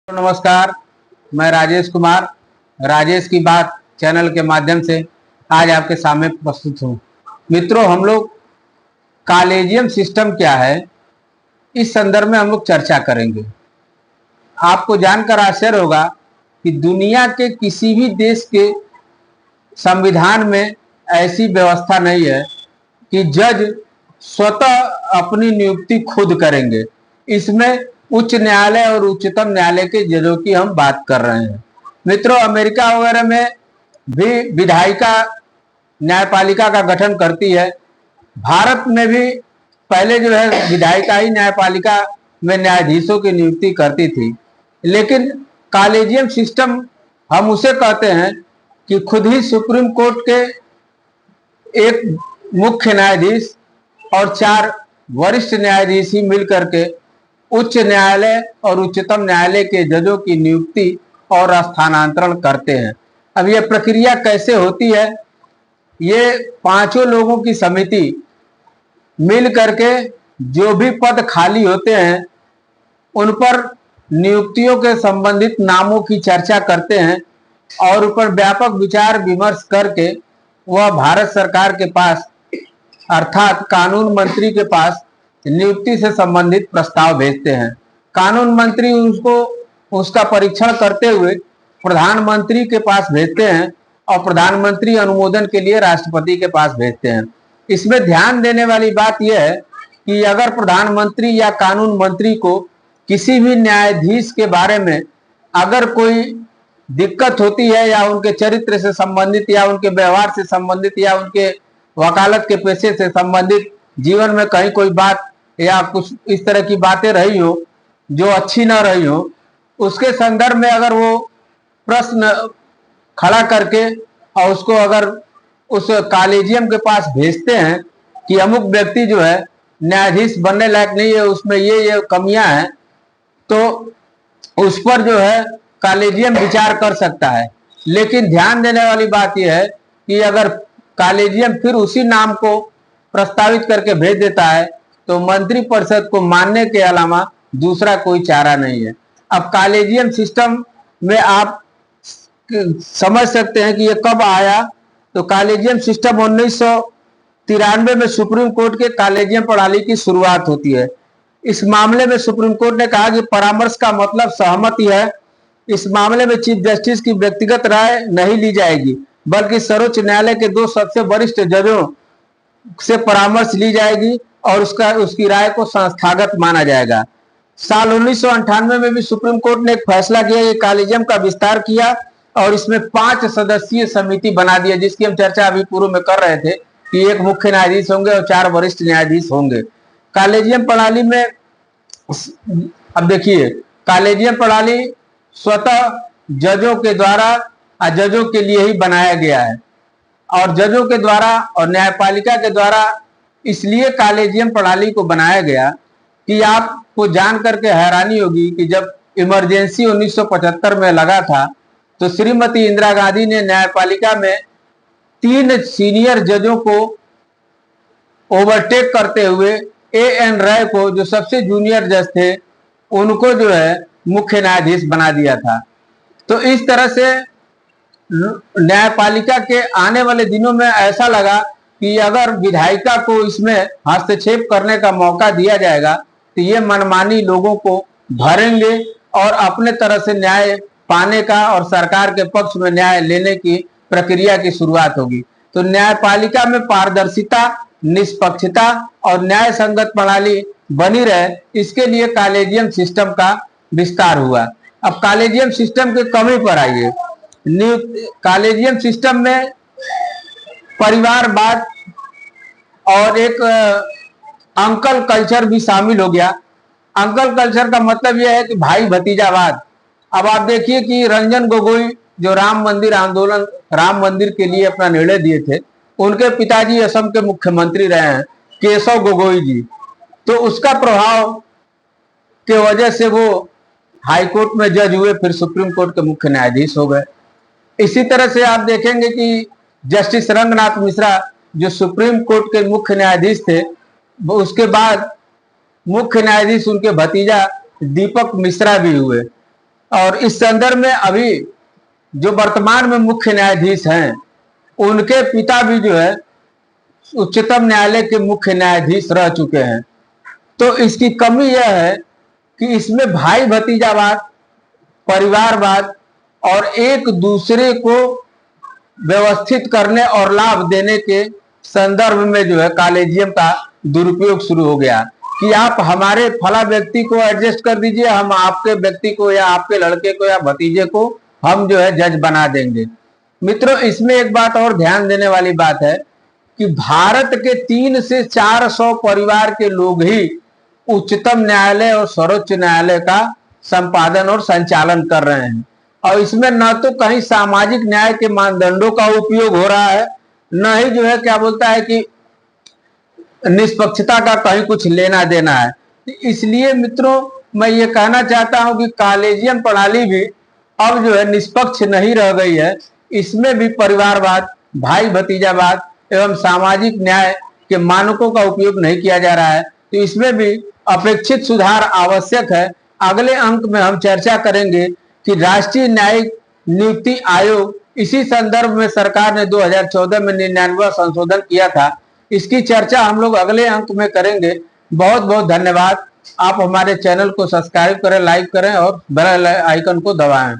नमस्कार। मैं राजेश कुमार राजेश की बात चैनल के माध्यम से आज आपके सामने प्रस्तुत हूँ। मित्रों, हम लोग कॉलेजियम सिस्टम क्या है इस संदर्भ में हम लोग चर्चा करेंगे। आपको जानकर आश्चर्य होगा कि दुनिया के किसी भी देश के संविधान में ऐसी व्यवस्था नहीं है कि जज स्वतः अपनी नियुक्ति खुद करेंगे। इसमें उच्च न्यायालय और उच्चतम न्यायालय के जजों की हम बात कर रहे हैं। मित्रों, अमेरिका वगैरह में भी विधायिका न्यायपालिका का गठन करती है। भारत में भी पहले जो है विधायिका ही न्यायपालिका में न्यायाधीशों की नियुक्ति करती थी, लेकिन कॉलेजियम सिस्टम हम उसे कहते हैं कि खुद ही सुप्रीम कोर्ट के एक मुख्य न्यायाधीश और 4 वरिष्ठ न्यायाधीश ही मिलकर के उच्च न्यायालय और उच्चतम न्यायालय के जजों की नियुक्ति और स्थानांतरण करते हैं। अब यह प्रक्रिया कैसे होती है? ये 5 लोगों की समिति मिल करके जो भी पद खाली होते हैं उन पर नियुक्तियों के संबंधित नामों की चर्चा करते हैं और ऊपर व्यापक विचार विमर्श करके वह भारत सरकार के पास अर्थात कानून मंत्री के पास नियुक्ति से संबंधित प्रस्ताव भेजते हैं। कानून मंत्री उसका परीक्षण करते हुए प्रधानमंत्री के पास भेजते हैं और प्रधानमंत्री अनुमोदन के लिए राष्ट्रपति के पास भेजते हैं। इसमें ध्यान देने वाली बात यह है कि अगर प्रधानमंत्री या कानून मंत्री को किसी भी न्यायाधीश के बारे में अगर कोई दिक्कत होती है या उनके चरित्र से संबंधित या उनके व्यवहार से संबंधित या उनके वकालत के पेशे से संबंधित जीवन में कहीं कोई बात या कुछ इस तरह की बातें रही हो जो अच्छी ना रही हो, उसके संदर्भ में अगर वो प्रश्न खड़ा करके और उसको अगर उस कॉलेजियम के पास भेजते हैं कि अमुक व्यक्ति जो है न्यायाधीश बनने लायक नहीं है, उसमें ये कमियां हैं, तो उस पर जो है कॉलेजियम विचार कर सकता है। लेकिन ध्यान देने वाली बात यह है कि अगर कॉलेजियम फिर उसी नाम को प्रस्तावित करके भेज देता है तो मंत्रिपरिषद को मानने के अलावा दूसरा कोई चारा नहीं है। अब कॉलेजियम सिस्टम में आप समझ सकते हैं कि ये कब आया। तो कॉलेजियम सिस्टम 1993 में सुप्रीम कोर्ट के कॉलेजियम प्रणाली की शुरुआत होती है। इस मामले में सुप्रीम कोर्ट ने कहा कि परामर्श का मतलब सहमति है। इस मामले में चीफ जस्टिस की व्यक्तिगत राय नहीं ली जाएगी, बल्कि सर्वोच्च न्यायालय के 2 सबसे वरिष्ठ जजों से परामर्श ली जाएगी और उसकी राय को संस्थागत माना जाएगा। साल 1998 में भी सुप्रीम कोर्ट ने एक फैसला किया, ये कॉलेजियम का विस्तार किया और इसमें 5 सदस्यीय समिति बना दिया, जिसकी हम चर्चा अभी पूर्व में कर रहे थे कि एक मुख्य न्यायाधीश होंगे और 4 वरिष्ठ न्यायाधीश होंगे। कॉलेजियम प्रणाली में अब देखिए, कॉलेजियम प्रणाली स्वतः जजों के द्वारा जजों के लिए ही बनाया गया है और जजों के द्वारा और न्यायपालिका के द्वारा इसलिए कॉलेजियम प्रणाली को बनाया गया कि आपको जान करके हैरानी होगी कि जब इमरजेंसी 1975 में लगा था तो श्रीमती इंदिरा गांधी ने न्यायपालिका में 3 सीनियर जजों को ओवरटेक करते हुए एएन राय को, जो सबसे जूनियर जज थे, उनको जो है मुख्य न्यायाधीश बना दिया था। तो इस तरह से न्यायपालिका के आने वाले दिनों में ऐसा लगा कि अगर विधायिका को इसमें हस्तक्षेप करने का मौका दिया जाएगा तो ये मनमानी लोगों को भरेंगे और अपने तरह से न्याय पाने का और सरकार के पक्ष में न्याय लेने की प्रक्रिया की शुरुआत होगी। तो न्यायपालिका में पारदर्शिता, निष्पक्षता और न्याय संगत प्रणाली बनी रहे, इसके लिए कॉलेजियम सिस्टम का विस्तार हुआ। अब कॉलेजियम सिस्टम की कमी पर आइए। कॉलेजियम सिस्टम में परिवारवाद और एक अंकल कल्चर भी शामिल हो गया। अंकल कल्चर का मतलब यह है कि भाई भतीजावाद। अब आप देखिए कि रंजन गोगोई जो राम मंदिर आंदोलन, राम मंदिर के लिए अपना निर्णय दिए थे, उनके पिताजी असम के मुख्यमंत्री रहे हैं केशव गोगोई जी। तो उसका प्रभाव के वजह से वो हाई कोर्ट में जज हुए, फिर सुप्रीम कोर्ट के मुख्य न्यायाधीश हो गए। इसी तरह से आप देखेंगे कि जस्टिस रंगनाथ मिश्रा जो सुप्रीम कोर्ट के मुख्य न्यायाधीश थे, उसके बाद मुख्य न्यायाधीश उनके भतीजा दीपक मिश्रा भी हुए। और इस संदर्भ में अभी जो वर्तमान में मुख्य न्यायाधीश हैं, उनके पिता भी जो है उच्चतम न्यायालय के मुख्य न्यायाधीश रह चुके हैं। तो इसकी कमी यह है कि इसमें भाई भतीजावाद, परिवारवाद और एक दूसरे को व्यवस्थित करने और लाभ देने के संदर्भ में जो है कॉलेजियम का दुरुपयोग शुरू हो गया कि आप हमारे फला व्यक्ति को एडजस्ट कर दीजिए, हम आपके व्यक्ति को या आपके लड़के को या भतीजे को हम जो है जज बना देंगे। मित्रों, इसमें एक बात और ध्यान देने वाली बात है कि भारत के 300 से 400 परिवार के लोग ही उच्चतम न्यायालय और सर्वोच्च न्यायालय का संपादन और संचालन कर रहे हैं। और इसमें न तो कहीं सामाजिक न्याय के मानदंडों का उपयोग हो रहा है, न ही जो है क्या बोलता है कि निष्पक्षता का कहीं कुछ लेना देना है। इसलिए मित्रों, मैं ये कहना चाहता हूं कि कॉलेजियम प्रणाली भी अब जो है निष्पक्ष नहीं रह गई है। इसमें भी परिवारवाद, भाई भतीजावाद एवं सामाजिक न्याय के मानकों का उपयोग नहीं किया जा रहा है। तो इसमें भी अपेक्षित सुधार आवश्यक है। अगले अंक में हम चर्चा करेंगे कि राष्ट्रीय न्यायिक नियुक्ति आयोग, इसी संदर्भ में सरकार ने 2014 में 99वां संशोधन किया था। इसकी चर्चा हम लोग अगले अंक में करेंगे। बहुत बहुत धन्यवाद। आप हमारे चैनल को सब्सक्राइब करें, लाइक करें और बेल आइकन को दबाएं।